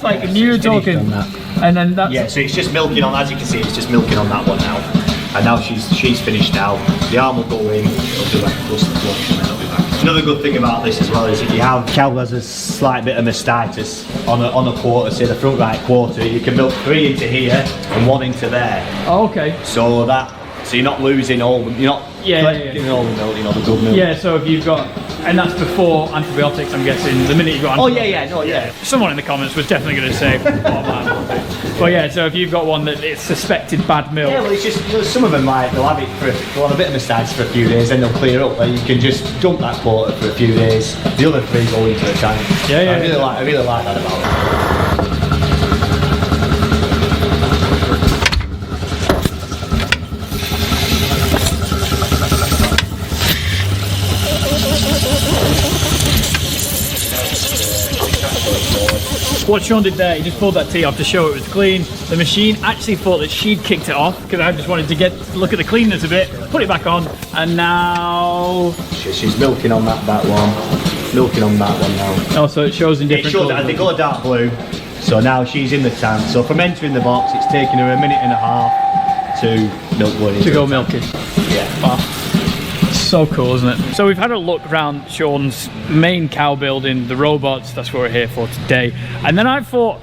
that's like you're talking, and then that's yeah. So it's just milking on. As you can see, it's just milking on that one now. And now she's finished now. The arm will go in. It'll do like a cluster flush, and then it'll be back. Another good thing about this as well is if you have cow has a slight bit of mastitis on a quarter, say the front right quarter, you can milk 3 into here and 1 into there. Oh, okay. So you're not losing all. You're not collecting all the milk. You know, the good milk. Yeah. So if you've got, and that's before antibiotics, I'm guessing. The minute you've got antibiotics. Someone in the comments was definitely going to say, but yeah, so if you've got one that it's suspected bad milk. Yeah, well, it's just some of them they'll have it they'll have a bit of mastitis for a few days, then they'll clear up. And you can just dump that quarter for a few days. The other 3 go into the tank. Yeah. I really like that about it. What Sean did there, he just pulled that tee off to show it was clean. The machine actually thought that she'd kicked it off because I just wanted to look at the cleanness of it, put it back on, and now she's milking on that one, milking on that one now. Oh, so it shows in different colours. They go dark blue, so now she's in the tank. So from entering the box, it's taken her 1.5 minutes to milk one. To go milking. Yeah. Wow. So cool, isn't it? So we've had a look around Sean's main cow building, the robots. That's what we're here for today. And then I thought,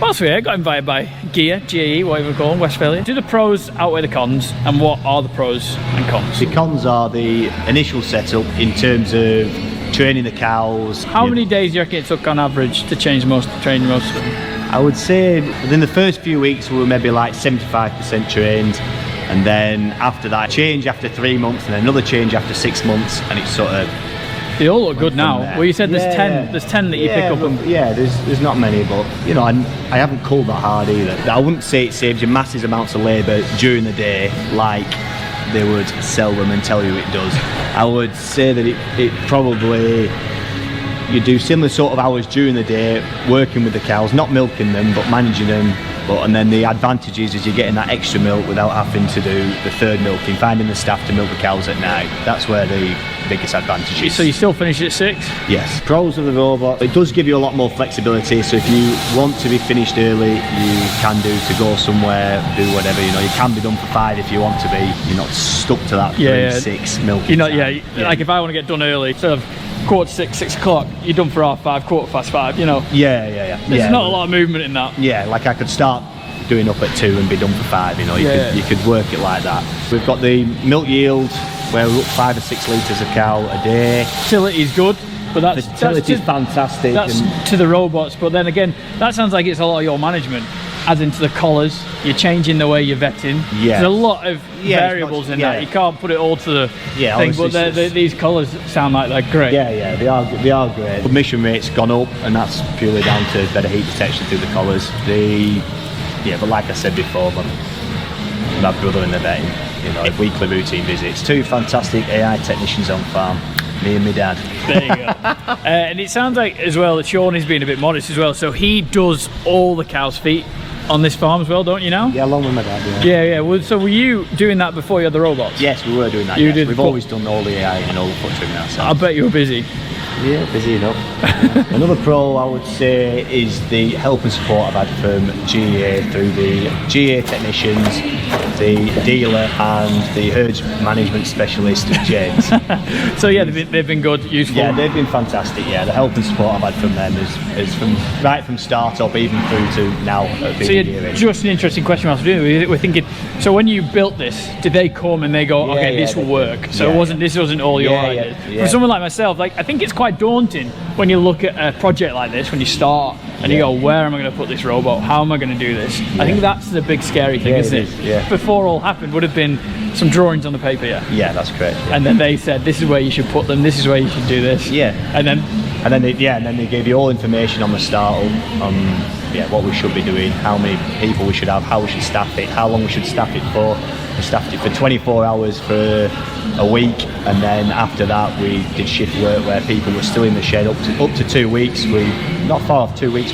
whilst we're here, got invited by GEA, GAE, whatever we call them, Westphalia. Do the pros outweigh the cons, and what are the pros and cons? The cons are the initial setup in terms of training the cows. How many days do you reckon it took on average to train most of them? I would say within the first few weeks we were maybe like 75% trained. And then after that, change after 3 months, and then another change after 6 months, and it's sort of. They all look good now. Well, you said there's 10. There's 10 that you pick up. Yeah, there's not many, but you know, I haven't culled that hard either. I wouldn't say it saves you massive amounts of labour during the day, like they would sell them and tell you it does. I would say that it probably. You do similar sort of hours during the day, working with the cows, not milking them, but managing them. And then the advantage is you're getting that extra milk without having to do the third milking, finding the staff to milk the cows at night. That's where the biggest advantage is. So you still finish at 6? Yes. Pros of the robot, it does give you a lot more flexibility. So if you want to be finished early, you can do to go somewhere, do whatever. You know, you can be done for 5 if you want to be. You're not stuck to that 3-6 milking. You're not. Like if I want to get done early, instead of 4:45, 6 o'clock, you're done for 5:30, 5:15. You know. Yeah. There's not a lot of movement in that. Yeah, like I could start doing up at 2 and be done for 5. You know, you could work it like that. We've got the milk yield where we're up 5 or 6 litres of cow a day. Fertility's good, but that's fantastic. That's to the robots, but then again, that sounds like it's a lot of your management. As into the collars, you're changing the way you're vetting. Yeah. There's a lot of variables in that. You can't put it all to the thing, but these collars sound like they're great. Yeah, they are great. The emission rate's gone up, and that's purely down to better heat detection through the collars. But like I said before, my brother in the vetting, you know, weekly routine visits. 2 fantastic AI technicians on farm. Me and my dad. There you go. And it sounds like as well that Sean is being a bit modest as well, so he does all the cow's feet on this farm as well, don't you now? Yeah, along with my dad. Yeah. Well, so were you doing that before you had the robots? Yes, we were doing that. We've always done all the AI and all the foot trimming ourselves. I bet you were busy. Yeah, busy enough. Another pro I would say is the help and support I've had from GEA through the GEA technicians, the dealer and the herds management specialist, James. So yeah, they've been good, useful. Yeah, they've been fantastic. Yeah, the help and support I've had from them is from right from start up even through to now. So yeah, just an interesting question I was doing. We're thinking. So when you built this, did they come and they go, okay, this will work? So this wasn't all your idea. For someone like myself, like I think it's quite daunting when you look at a project like this when you start and you go, where am I going to put this robot? How am I going to do this? I think that's the big scary thing, isn't it? Yeah. Before all happened would have been some drawings on the paper, Yeah, that's correct. And then they said, this is where you should put them, this is where you should do this. Yeah. And then they gave you all information on the start on what we should be doing, how many people we should have, how we should staff it, how long we should staff it for. We staffed it for 24 hours for a week, and then after that we did shift work where people were still in the shed up to 2 weeks. We not far off 2 weeks.